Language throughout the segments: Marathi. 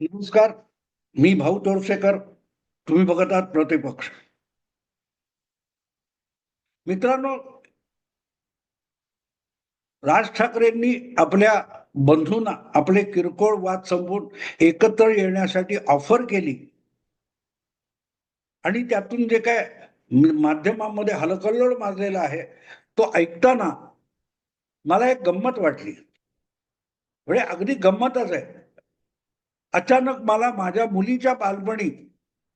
नमस्कार. मी भाऊ तोरसेकर. तुम्ही बघत आहात प्रतिपक्ष. मित्रांनो, राज ठाकरेंनी आपल्या बंधूंना आपले किरकोळ वाद संपवून एकत्र येण्यासाठी ऑफर केली आणि त्यातून जे काय माध्यमांमध्ये हलकल्लोळ माजलेला आहे तो ऐकताना मला एक गंमत वाटली. म्हणजे अगदी गंमतच आहे. अचानक मला माझ्या मुलीच्या बालपणी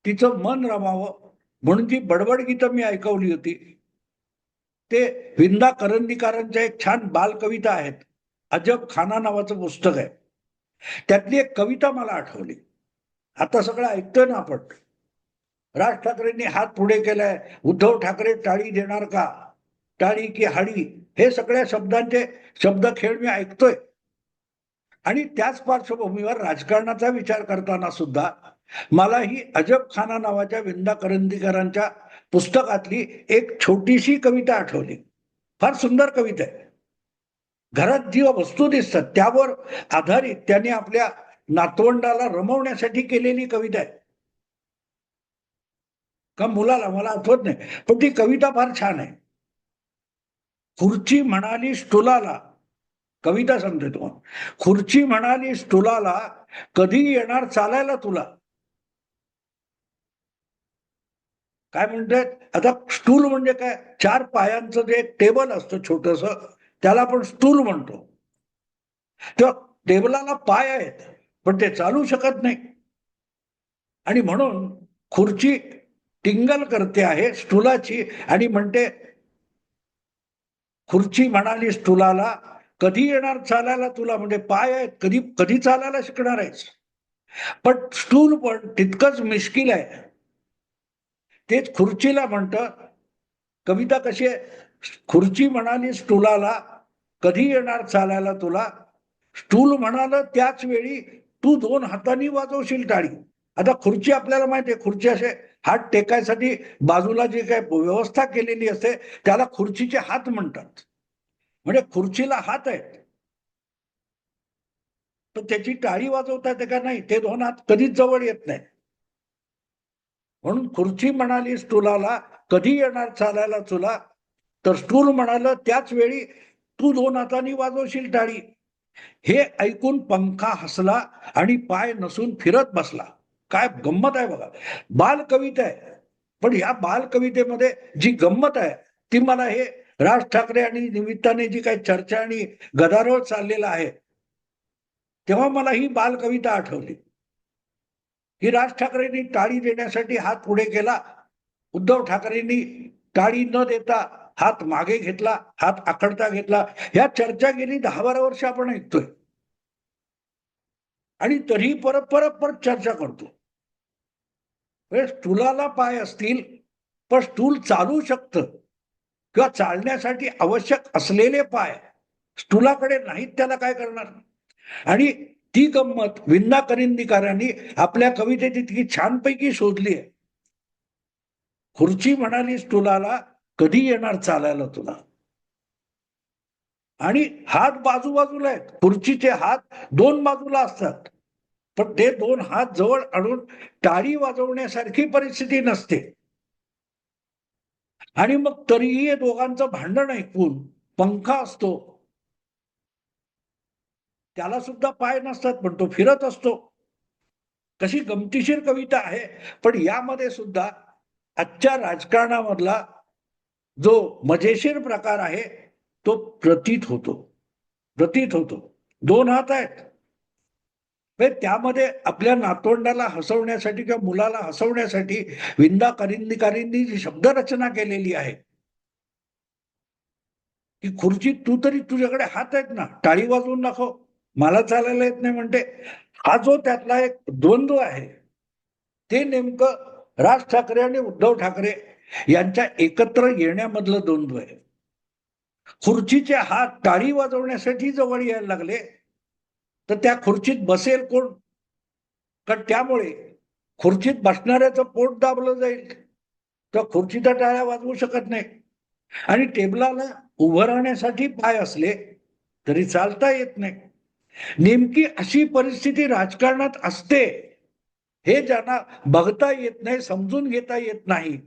तिचं मन रमावं म्हणून जी बडबड गीतं मी ऐकवली होती ते विंदा करंदीकरांच्या एक छान बालकविता आहेत. अजब खाना नावाचं पुस्तक आहे. त्यातली एक कविता मला आठवली. आता सगळं ऐकतोय ना आपण. राज ठाकरेंनी हात पुढे केलाय. उद्धव ठाकरे टाळी देणार का? टाळी की हाडी, हे सगळ्या शब्दांचे शब्दखेळ मी ऐकतोय. आणि त्याच पार्श्वभूमीवर राजकारणाचा विचार करताना सुद्धा मला ही अजब खाना नावाच्या विंदा करंदीकरांच्या पुस्तकातली एक छोटीशी कविता आठवली. फार सुंदर कविता आहे. घरात जी वस्तू दिसतात त्यावर आधारित त्यांनी आपल्या नातवंडाला रमवण्यासाठी केलेली कविता आहे. का मुलाला मला आठवत नाही, पण ती कविता फार छान आहे. खुर्ची म्हणाली स्टुलाला, कविता सांगते तुम्हाला. खुर्ची म्हणाली स्टुलाला, कधी येणार चालायला तुला? काय म्हणतात? आता स्टूल म्हणजे काय? चार पायांचं जे टेबल असतं छोटस, त्याला आपण स्टूल म्हणतो. तेव्हा टेबलाला पाय आहेत पण ते चालू शकत नाही आणि म्हणून खुर्ची टिंगल करते आहे स्टुलाची आणि म्हणते, खुर्ची म्हणाली स्टुलाला, कधी येणार चालायला तुला? म्हणजे पाय आहेत, कधी कधी चालायला शिकणार आहेस? पण स्टूल पण तितकंच मिश्किल आहे. तेच खुर्चीला म्हणतं. कविता कशी आहे? खुर्ची म्हणाली स्टुलाला, कधी येणार चालायला तुला? स्टूल म्हणाल त्याच वेळी, तू दोन हातांनी वाजवशील टाळी. आता खुर्ची आपल्याला माहिती आहे, खुर्ची असे हात टेकायसाठी बाजूला जी काय व्यवस्था केलेली असते त्याला खुर्चीचे हात म्हणतात. म्हणजे खुर्चीला हात आहेत तर त्याची टाळी वाजवता येते का? नाही. ते दोन हात कधीच जवळ येत नाही. म्हणून खुर्ची म्हणाली स्टूलाला, कधी येणार चालायला तुला? तर स्टूल म्हणाल त्याच वेळी, तू दोन हातांनी वाजवशील टाळी. हे ऐकून पंखा हसला आणि पाय नसून फिरत बसला. काय गंमत आहे बघा. बाल कविता आहे, पण या बाल कवितेमध्ये जी गंमत आहे ती मला हे राज ठाकरे आणि निमित्ताने जी काही चर्चा आणि गदारोळ चाललेला आहे तेव्हा मला ही बाल कविता आठवली. की राज ठाकरेंनी टाळी देण्यासाठी हात पुढे केला. उद्धव ठाकरेंनी टाळी न देता हात मागे घेतला, हात आखडता घेतला. ह्या चर्चा गेली 10-12 वर्ष आपण ऐकतोय आणि तरी परत परत परत चर्चा करतो. स्टूलाला पाय असतील पण स्टूल चालू शकतं किंवा चालण्यासाठी आवश्यक असलेले पाय स्टूलाकडे नाहीत, त्याला काय करणार? आणि ती गंमत विंदा करंदीकरांनी आपल्या कवितेत इतकी छानपैकी शोधली आहे. खुर्ची म्हणाली स्टूलाला, कधी येणार चालायला तुला? आणि हात बाजूबाजूला आहेत. खुर्चीचे हात दोन बाजूला असतात पण ते दोन हात जवळ आणून टाळी वाजवण्यासारखी परिस्थिती नसते. आणि मग तरीही हे दोघांचं भांडण ऐकून पंखा असतो, त्याला सुद्धा पाय नसतात पण तो फिरत असतो. कशी गमतीशीर कविता आहे. पण यामध्ये सुद्धा आजच्या राजकारणामधला जो मजेशीर प्रकार आहे तो प्रतीत होतो. दोन हात आहेत. त्यामध्ये आपल्या नातवंडाला हसवण्यासाठी किंवा मुलाला हसवण्यासाठी विंदा करंदीकरांनी जी शब्दरचना केलेली आहे की, खुर्ची तू तरी, तुझ्याकडे हात आहेत ना, टाळी वाजवून दाखव. मला चालायला येत नाही म्हणते. हा जो त्यातला एक द्वंद्व आहे ते नेमकं राज ठाकरे आणि उद्धव ठाकरे यांच्या एकत्र येण्यामधलं द्वंद्व आहे. खुर्चीचे हात टाळी वाजवण्यासाठी जवळ यायला लागले तर त्या खुर्चीत बसेल कोण? कारण त्यामुळे खुर्चीत बसणाऱ्याचं पोट दाबलं जाईल. तर खुर्चीच्या टाळ्या वाजवू शकत नाही. आणि टेबलाला उभं राहण्यासाठी पाय असले तरी चालता येत नाही. नेमकी अशी परिस्थिती राजकारणात असते हे ज्यांना बघता येत नाही, समजून घेता येत नाही,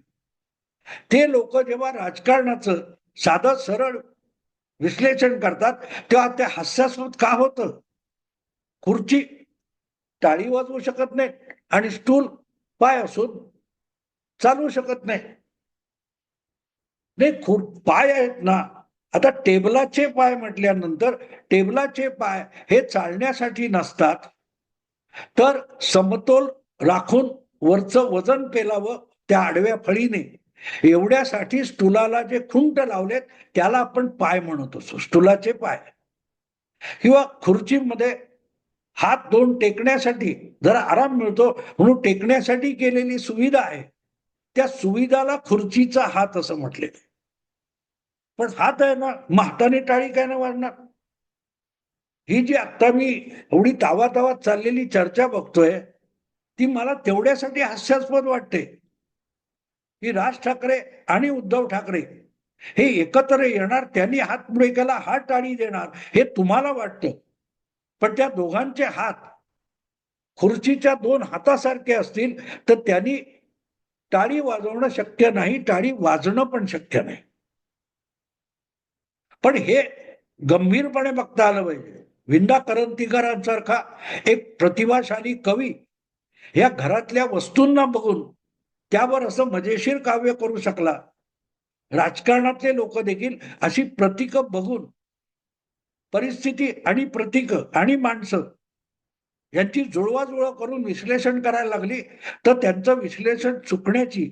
ते लोक जेव्हा राजकारणाचं साधं सरळ विश्लेषण करतात तेव्हा ते हास्यास्पद का होतं? खुर्ची टाळी वाजवू शकत नाही आणि स्टूल पाय असून चालवू शकत नाही. नाही, पाय आहेत ना. आता टेबलाचे पाय म्हटल्यानंतर टेबलाचे पाय हे चालण्यासाठी नसतात, तर समतोल राखून वरचं वजन पेलावं त्या आडव्या फळीने, एवढ्यासाठी स्टूलाला जे खुंट लावलेत त्याला आपण पाय म्हणत असतो, स्टूलाचे पाय. किंवा खुर्चीमध्ये हात दोन टेकण्यासाठी जरा आराम मिळतो म्हणून टेकण्यासाठी केलेली सुविधा आहे, त्या सुविधाला खुर्चीचा हात असं म्हटले. पण हात आहे ना, मग हाताने टाळी काय नाही वाजणार? ही जी आता मी एवढी तावा चाललेली चर्चा बघतोय, ती मला तेवढ्यासाठी हास्यास्पद वाटते की राज ठाकरे आणि उद्धव ठाकरे हे एकत्र येणार, त्यांनी हात पुढे केला, हात टाळी देणार हे तुम्हाला वाटतं. पण त्या दोघांचे हात खुर्चीच्या दोन हातासारखे असतील तर त्यांनी टाळी वाजवणं शक्य नाही, टाळी वाजणं पण शक्य नाही. पण हे गंभीरपणे बघता आलं पाहिजे. विंदा करंदीकरांसारखा एक प्रतिभाशाली कवी या घरातल्या वस्तूंना बघून त्यावर असं मजेशीर काव्य करू शकला. राजकारणातले लोक देखील अशी प्रतीक बघून, परिस्थिती आणि प्रतीक आणि माणसं यांची जुळवाजुळव करून विश्लेषण करायला लागली तर त्यांचं विश्लेषण चुकण्याची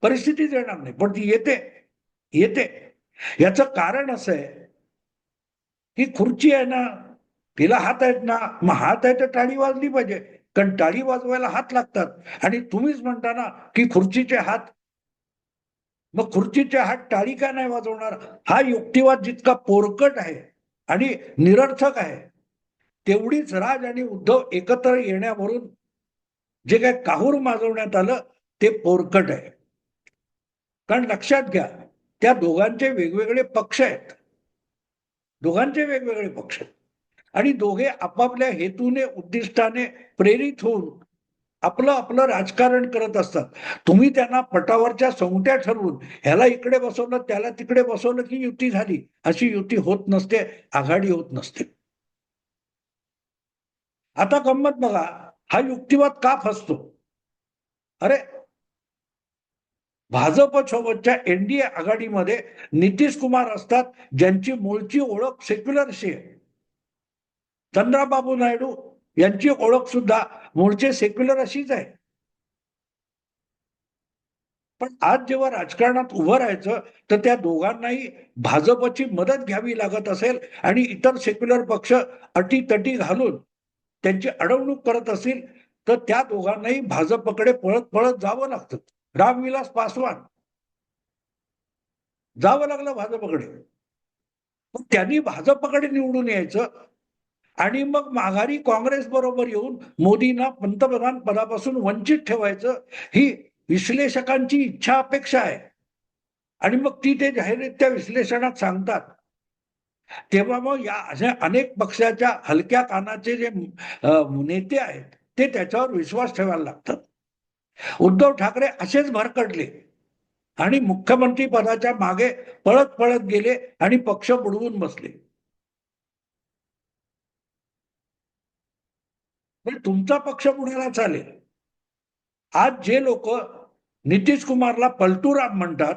परिस्थितीच येणार नाही. पण ती येते येते. याचं कारण असं आहे की खुर्ची आहे ना, तिला हात आहेत ना, मग हात आहे तर टाळी वाजली पाहिजे, कारण टाळी वाजवायला हात लागतात. आणि तुम्हीच म्हणता ना की खुर्चीचे हात, मग खुर्चीचे हात टाळी का नाही वाजवणार? हा युक्तिवाद जितका पोरकट आहे आणि निरर्थक आहे, तेवढीच राज आणि उद्धव एकत्र येण्यावरून जे काय काहूर माजवण्यात आलं ते पोरकट आहे. कारण लक्षात घ्या, त्या दोघांचे वेगवेगळे पक्ष आहेत, दोघांचे वेगवेगळे पक्ष आहेत आणि दोघे आपापल्या हेतूने, उद्दिष्टाने प्रेरित होऊन आपलं आपलं राजकारण करत असतात. तुम्ही त्यांना पटावरच्या सोंगट्या ठरवून ह्याला इकडे बसवलं त्याला तिकडे बसवलं की युती झाली, अशी युती होत नसते, आघाडी होत नसते. आता गंमत बघा, हा युक्तिवाद का फसतो? अरे, भाजप सोबतच्या एनडीए आघाडीमध्ये नितीश कुमार असतात, ज्यांची मूळची ओळख सेक्युलरशी आहे. चंद्राबाबू नायडू यांची ओळख सुद्धा मूळचे सेक्युलर अशीच आहे. पण आज जेव्हा राजकारणात उभं राहायचं तर त्या दोघांनाही भाजपची मदत घ्यावी लागत असेल आणि इतर सेक्युलर पक्ष अटीतटी घालून त्यांची अडवणूक करत असतील तर त्या दोघांनाही भाजपकडे पळत पळत जावं लागतं. रामविलास पासवान जावं लागलं भाजपकडे. पण त्यांनी भाजपकडे निवडून यायचं आणि मग माघारी काँग्रेस बरोबर येऊन मोदींना पंतप्रधान पदापासून वंचित ठेवायचं, ही विश्लेषकांची इच्छा अपेक्षा आहे. आणि मग ती ते जाहीररित्या विश्लेषणात सांगतात. तेव्हा मग या अशा अनेक पक्षाच्या हलक्या कानाचे जे नेते आहेत ते त्याच्यावर विश्वास ठेवायला लागतात. उद्धव ठाकरे असेच भरकटले आणि मुख्यमंत्री पदाच्या मागे पळत पळत गेले आणि पक्ष बुडवून बसले. पण तुमचा पक्ष बुडायला चालेल. आज जे लोक नितीश कुमारला पलटूराम म्हणतात,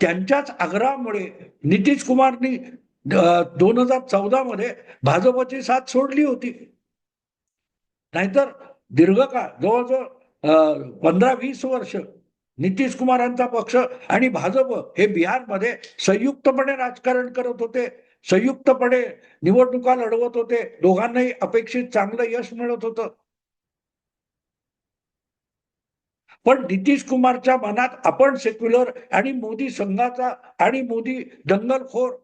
त्यांच्याच आग्रहामुळे नितीश कुमारनी 2014 मध्ये भाजपची साथ सोडली होती. नाहीतर दीर्घकाळ जवळजवळ 15-20 वर्ष नितीश कुमारांचा पक्ष आणि भाजप हे बिहारमध्ये संयुक्तपणे राजकारण करत होते, संयुक्तपणे निवडणुका लढवत होते, दोघांनाही अपेक्षित चांगलं यश मिळत होतं. पण नितीश कुमारच्या मनात आपण सेक्युलर आणि मोदी संघाचा आणि मोदी दंगलखोर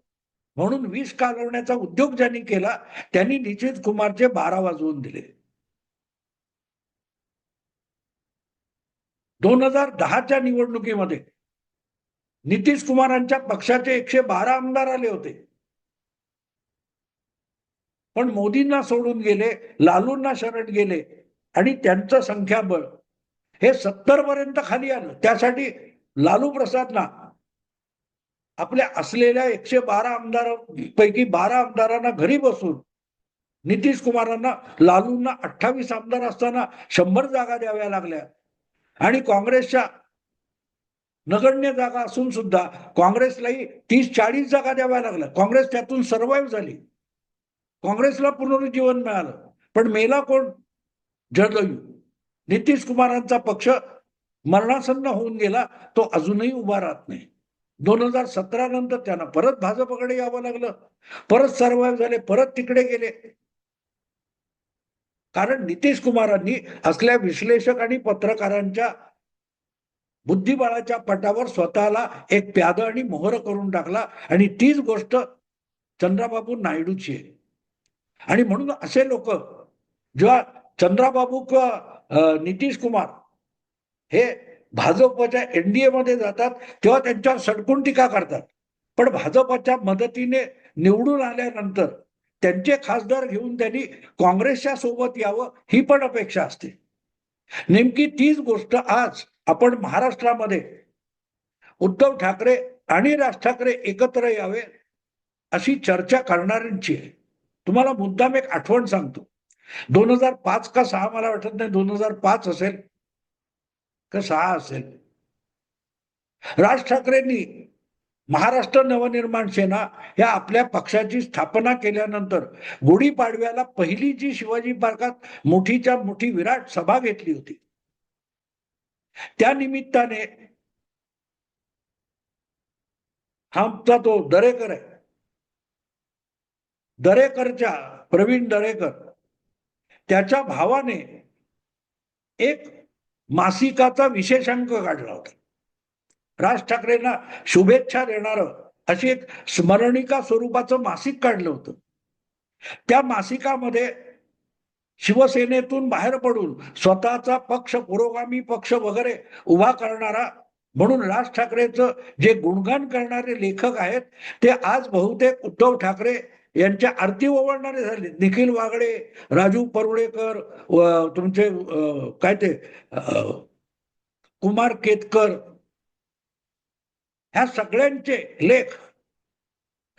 म्हणून विष कालवण्याचा उद्योग ज्यांनी केला त्यांनी नितीश कुमारचे 12 वाजवून दिले. 2010च्या निवडणुकीमध्ये नितीश कुमारांच्या पक्षाचे 112 आमदार आले होते. पण मोदींना सोडून गेले, लालूंना शरण गेले आणि त्यांचं संख्याबळ हे 70 पर्यंत खाली आलं. त्यासाठी लालू प्रसादना आपल्या असलेल्या 112 आमदारांपैकी 12 आमदारांना घरी बसून नितीश कुमारांना, लालूंना 28 आमदार असताना 100 जागा द्याव्या लागल्या आणि काँग्रेसच्या नगण्य जागा असून सुद्धा काँग्रेसलाही 30-40 जागा द्याव्या लागल्या. काँग्रेस त्यातून सर्व्हाइव्ह झाली. काँग्रेसला पुनरुज्जीवन मिळालं. पण मेला कोण? जदयू. नितीश कुमारांचा पक्ष मरणासन्न होऊन गेला. तो अजूनही उभा राहत नाही. 2017 नंतर त्यांना परत भाजपकडे यावं लागलं. परत सर्व्हाइव्ह झाले, परत तिकडे गेले. कारण नितीश कुमारांनी असल्या विश्लेषक आणि पत्रकारांच्या बुद्धिबळाच्या पटावर स्वतःला एक प्यादं आणि मोहर करून टाकला आणि तीच गोष्ट चंद्राबाबू नायडूची आहे. आणि म्हणून असे लोक जेव्हा चंद्राबाबू नितीश कुमार हे भाजपच्या एनडीए मध्ये जातात तेव्हा त्यांच्यावर सडकून टीका करतात. पण भाजपच्या मदतीने निवडून आल्यानंतर त्यांचे खासदार घेऊन त्यांनी काँग्रेसच्या सोबत यावं ही पण अपेक्षा असते. नेमकी तीच गोष्ट आज आपण महाराष्ट्रामध्ये उद्धव ठाकरे आणि राज ठाकरे एकत्र यावे अशी चर्चा करणाऱ्यांची आहे. तुम्हाला मुद्दाम एक आठवण सांगतो. 2005 का 6 मला वाटत नाही, 2005 असेल का 6 असेल, राज ठाकरेंनी महाराष्ट्र नवनिर्माण सेना या आपल्या पक्षाची स्थापना केल्यानंतर गुढीपाडव्याला पहिली जी शिवाजी पार्कात मोठीच्या मोठी विराट सभा घेतली होती. त्या निमित्ताने हा आमचा तो दरेकर आहे, दरेकरच्या प्रवीण दरेकर त्याच्या भावाने एक मासिकाचा विशेषांक काढला होता. राज ठाकरेंना शुभेच्छा देणारं अशी एक स्मरणिका स्वरूपाचं मासिक काढलं होतं. त्या मासिकामध्ये शिवसेनेतून बाहेर पडून स्वतःचा पक्ष, पुरोगामी पक्ष वगैरे उभा करणारा म्हणून राज ठाकरेचं जे गुणगान करणारे लेखक आहेत ते आज बहुतेक उद्धव ठाकरे यांच्या आरती ओवाळणारे झाले. निखिल वागडे, राजू परुळेकर, तुमचे काय ते कुमार केतकर, ह्या सगळ्यांचे लेख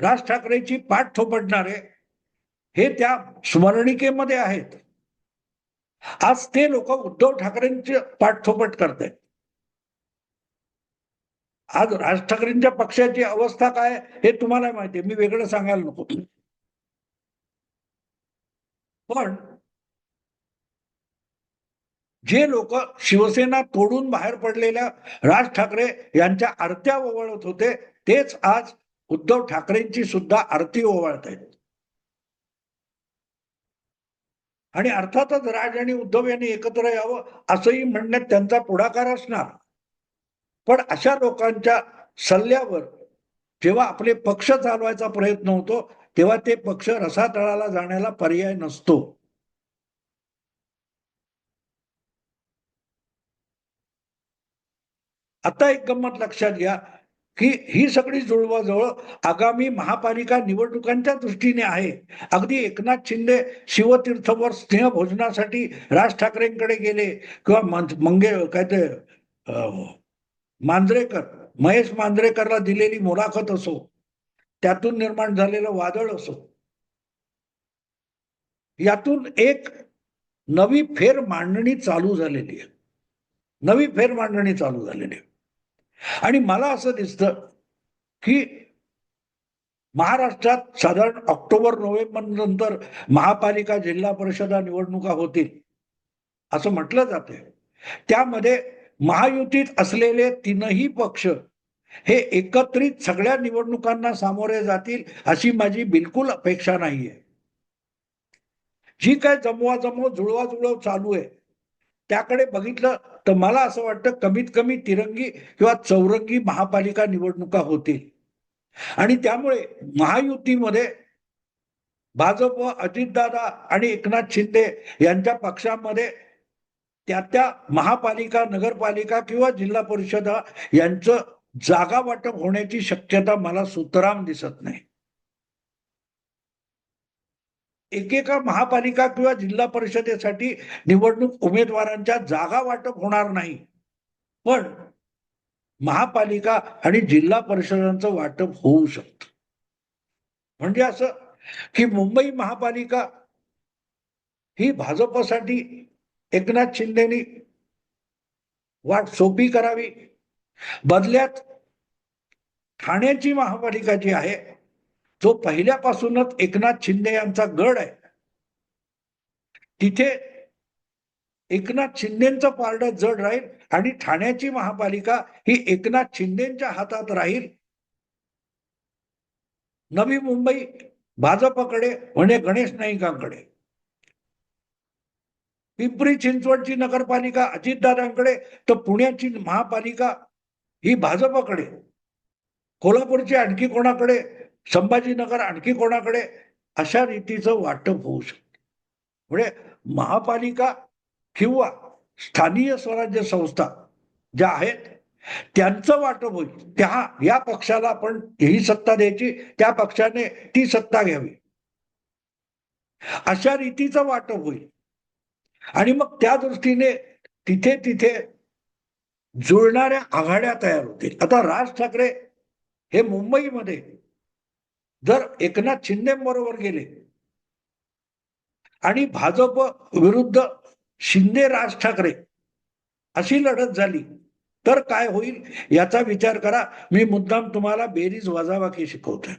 राज ठाकरेची पाठ थोपटणारे हे त्या स्मरणिकेमध्ये आहेत. आज ते लोक उद्धव ठाकरेंचे पाठ थोपट करतायत. आज राज ठाकरेंच्या पक्षाची अवस्था काय हे तुम्हाला माहिती आहे, मी वेगळं सांगायला नको. पण जे लोक शिवसेना तोडून बाहेर पडलेल्या राज ठाकरे यांच्या आरत्या ओवाळत होते तेच आज उद्धव ठाकरेंची सुद्धा आरती ओवाळत आहेत. आणि अर्थातच राज आणि उद्धव यांनी एकत्र यावं असंही म्हणण्यात त्यांचा पुढाकार असणार. पण अशा लोकांच्या सल्ल्यावर जेव्हा आपले पक्ष चालवायचा प्रयत्न होतो तेव्हा ते पक्ष रसातळाला जाण्याला पर्याय नसतो. आता एक गंमत लक्षात घ्या की ही सगळी जुळवाजुळव आगामी महापालिका निवडणुकांच्या दृष्टीने आहे. अगदी एकनाथ शिंदे शिवतीर्थवर स्नेहभोजनासाठी राज ठाकरेंकडे गेले किंवा काय ते मांजरेकर, महेश मांजरेकरला दिलेली मुलाखत असो, त्यातून निर्माण झालेलं वादळ असो, यातून एक नवी फेर मांडणी चालू झालेली आहे. नवी फेर मांडणी चालू झालेली आहे. आणि मला असं दिसतं की महाराष्ट्रात साधारण ऑक्टोबर-नोव्हेंबर नंतर महापालिका, जिल्हा परिषदा निवडणुका होतील असं म्हटलं जाते. त्यामध्ये महायुतीत असलेले तीनही पक्ष हे एकत्रित सगळ्या निवडणुकांना सामोरे जातील अशी माझी बिलकुल अपेक्षा नाहीये. जी काय जमवाजमव, जुळवाजुळव चालू आहे त्याकडे बघितलं तर मला असं वाटतं कमीत कमी तिरंगी किंवा चौरंगी महापालिका निवडणुका होतील. आणि त्यामुळे महायुतीमध्ये भाजप, अजितदादा आणि एकनाथ शिंदे यांच्या पक्षामध्ये त्या महापालिका, नगरपालिका किंवा जिल्हा परिषदा यांचं जागा वाटप होण्याची शक्यता मला सुतराम दिसत नाही. एकेका महापालिका किंवा जिल्हा परिषदेसाठी निवडणूक उमेदवारांच्या जागा वाटप होणार नाही, पण महापालिका आणि जिल्हा परिषदांचं वाटप होऊ शकतं. म्हणजे असं की मुंबई महापालिका ही भाजपसाठी एकनाथ शिंदेनी वाट सोपी करावी, बदल्यात ठाण्याची महापालिका जी आहे, जो पहिल्यापासूनच एकनाथ शिंदे यांचा गड आहे, तिथे एकनाथ शिंदेचं पारडं जड राहील आणि ठाण्याची महापालिका ही एकनाथ शिंदेच्या हातात राहील. नवी मुंबई भाजपकडे म्हणजे गणेश नाईकांकडे, पिंपरी चिंचवडची नगरपालिका अजितदादांकडे, तर पुण्याची महापालिका ही भाजपकडे, कोल्हापूरची आणखी कोणाकडे, संभाजीनगर आणखी कोणाकडे, अशा रीतीचं वाटप होऊ शकतं. म्हणजे महापालिका किंवा स्थानिक स्वराज्य संस्था ज्या आहेत त्यांचं वाटप होईल. या पक्षाला आपण ही सत्ता द्यायची, त्या पक्षाने ती सत्ता घ्यावी, अशा रीतीचं वाटप होईल. आणि मग त्या दृष्टीने तिथे तिथे जुळणाऱ्या आघाड्या तयार होतील. आता राज ठाकरे हे मुंबईमध्ये जर एकनाथ शिंदेबरोबर गेले आणि भाजप विरुद्ध शिंदे राज ठाकरे अशी लढत झाली तर काय होईल याचा विचार करा. मी मुद्दाम तुम्हाला बेरीज वजाबाकी शिकवतोय.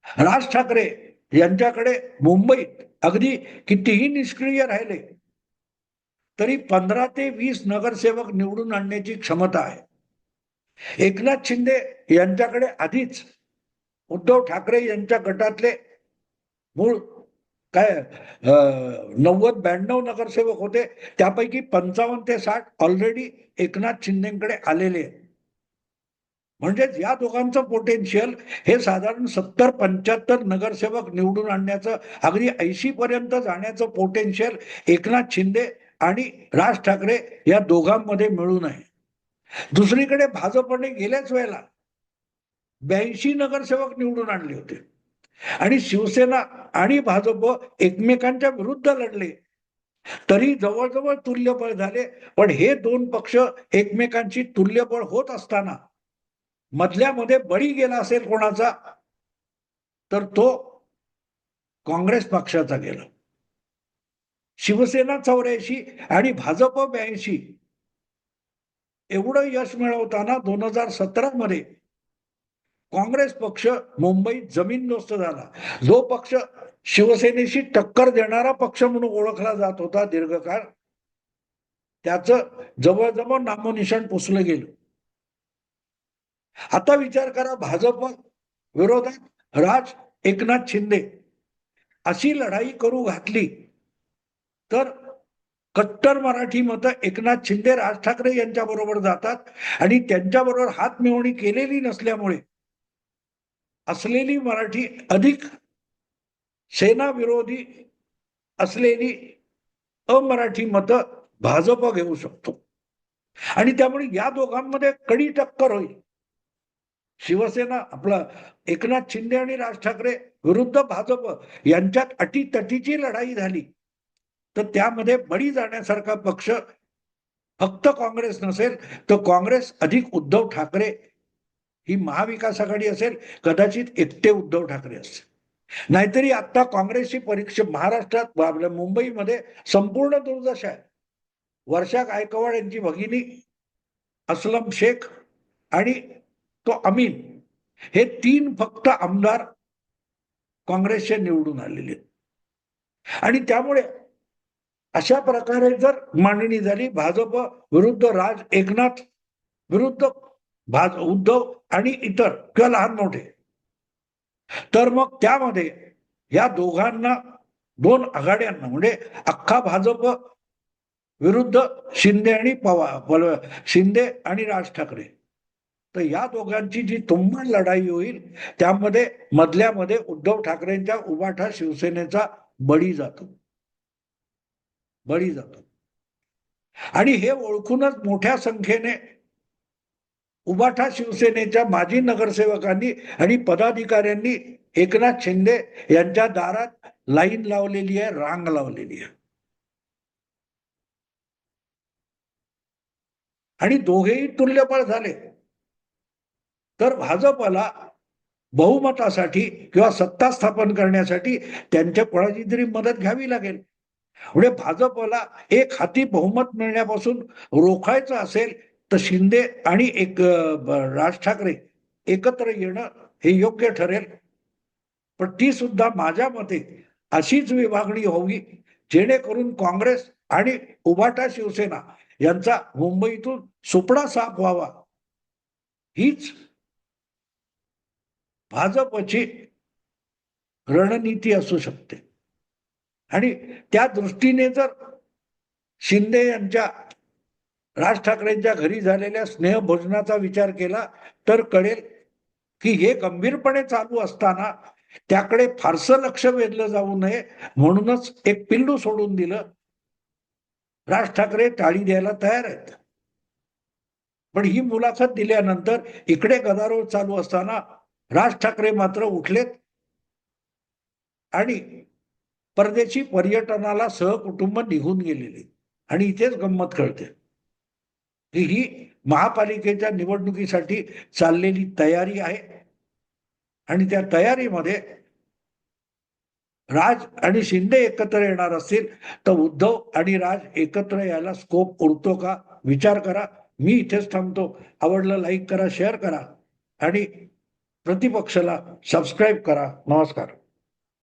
राज ठाकरे यांच्याकडे मुंबईत अगदी कितीही निष्क्रिय राहिले तरी 15 ते 20 नगरसेवक निवडून आणण्याची क्षमता आहे. एकनाथ शिंदे यांच्याकडे आधीच उद्धव ठाकरे यांच्या गटातले मूळ काय 90-92 नगरसेवक होते, त्यापैकी 55 ते 60 ऑलरेडी एकनाथ शिंदेकडे आलेले आहेत. म्हणजेच या दोघांचं पोटेन्शियल हे साधारण 70-75 नगरसेवक निवडून आणण्याचं, अगदी 80 पर्यंत जाण्याचं पोटेन्शियल एकनाथ शिंदे आणि राज ठाकरे या दोघांमध्ये मिळून आहे. दुसरीकडे भाजपने गेल्याच वेळेला 82 नगरसेवक निवडून आणले होते आणि शिवसेना आणि भाजप एकमेकांच्या विरुद्ध लढले तरी जवळजवळ तुल्यबळ झाले. पण हे दोन पक्ष एकमेकांची तुल्यबळ होत असताना मधल्यामध्ये बळी गेला असेल कोणाचा तर तो काँग्रेस पक्षाचा गेला. शिवसेना 84 आणि भाजप 82 एवढं यश मिळवताना 2017 मध्ये काँग्रेस पक्ष मुंबईत जमीनदोस्त झाला. जो पक्ष शिवसेनेशी टक्कर देणारा पक्ष म्हणून ओळखला जात होता दीर्घकाळ, त्याचं जवळजवळ नामोनिशाण पुसलं गेलं. आता विचार करा, भाजप विरोधात राज एकनाथ शिंदे अशी लढाई करू घातली तर कट्टर मराठी मतं एकनाथ शिंदे राज ठाकरे यांच्या बरोबर जातात आणि त्यांच्याबरोबर हातमिळवणी केलेली नसल्यामुळे असलेली मराठी अधिक सेना विरोधी असलेली अमराठी मतं भाजप घेऊ शकतो आणि त्यामुळे या दोघांमध्ये कडी टक्कर होईल. शिवसेना आपला एकनाथ शिंदे आणि राज ठाकरे विरुद्ध भाजप यांच्यात अटीतटीची लढाई झाली तर त्यामध्ये बळी जाण्यासारखा पक्ष फक्त काँग्रेस नसेल तर काँग्रेस अधिक उद्धव ठाकरे ही महाविकास आघाडी असेल, कदाचित एकटे उद्धव ठाकरे असेल. नाहीतरी आता काँग्रेसची परीक्षा महाराष्ट्रात आपल्या मुंबईमध्ये संपूर्ण दुर्दशा आहे. वर्षा गायकवाड यांची भगिनी असलम शेख आणि तो अमीन हे 3 फक्त आमदार काँग्रेसचे निवडून आलेले आणि त्यामुळे अशा प्रकारे जर मांडणी झाली भाजप विरुद्ध राज एकनाथ विरुद्ध उद्धव आणि इतर किंवा लहान मोठे, तर मग त्यामध्ये या दोघांना 2 आघाड्यांना म्हणजे अख्खा भाजप विरुद्ध शिंदे आणि शिंदे आणि राज ठाकरे, तर या दोघांची जी तुंबळ लढाई होईल त्यामध्ये मधल्यामध्ये उद्धव ठाकरेंच्या उभाठा शिवसेनेचा बळी जातो. आणि हे ओळखूनच मोठ्या संख्येने उबाठा शिवसेनेच्या माजी नगरसेवकांनी आणि पदाधिकाऱ्यांनी एकनाथ शिंदे यांच्या दारात लाईन लावलेली आहे, रांग लावलेली आहे. आणि दोघेही तुल्यबळ झाले. तर भाजपला बहुमतासाठी किंवा सत्ता स्थापन करण्यासाठी त्यांच्या कोणाची तरी मदत घ्यावी लागेल. म्हणजे भाजपला एक हाती बहुमत मिळण्यापासून रोखायचं असेल तर शिंदे आणि राज ठाकरे एकत्र येणं हे योग्य ठरेल. पण ती सुद्धा माझ्या मते अशीच विभागणी व्हावी जेणेकरून काँग्रेस आणि उभाटा शिवसेना यांचा मुंबईतून सुपडा साफ व्हावा. हीच भाजपची रणनीती असू शकते. आणि त्या दृष्टीने जर शिंदे यांच्या राज ठाकरेंच्या घरी झालेल्या स्नेहभोजनाचा विचार केला तर कळेल की हे गंभीरपणे चालू असताना त्याकडे फारसं लक्ष वेधलं जाऊ नये म्हणूनच एक पिल्लू सोडून दिलं. राज ठाकरे टाळी द्यायला तयार आहेत. पण ही मुलाखत दिल्यानंतर इकडे गदारोळ चालू असताना राज ठाकरे मात्र उठलेत आणि परदेशी पर्यटनाला सहकुटुंब निघून गेलेले. आणि इथेच गंमत कळते की ही महापालिकेच्या निवडणुकीसाठी चाललेली तयारी आहे. आणि त्या तयारीमध्ये राज आणि शिंदे एकत्र येणार असतील तर उद्धव आणि राज एकत्र यायला स्कोप उरतो का, विचार करा. मी इथेच थांबतो. आवडलं लाईक करा, शेअर करा आणि प्रतिपक्षाला सबस्क्राईब करा. नमस्कार.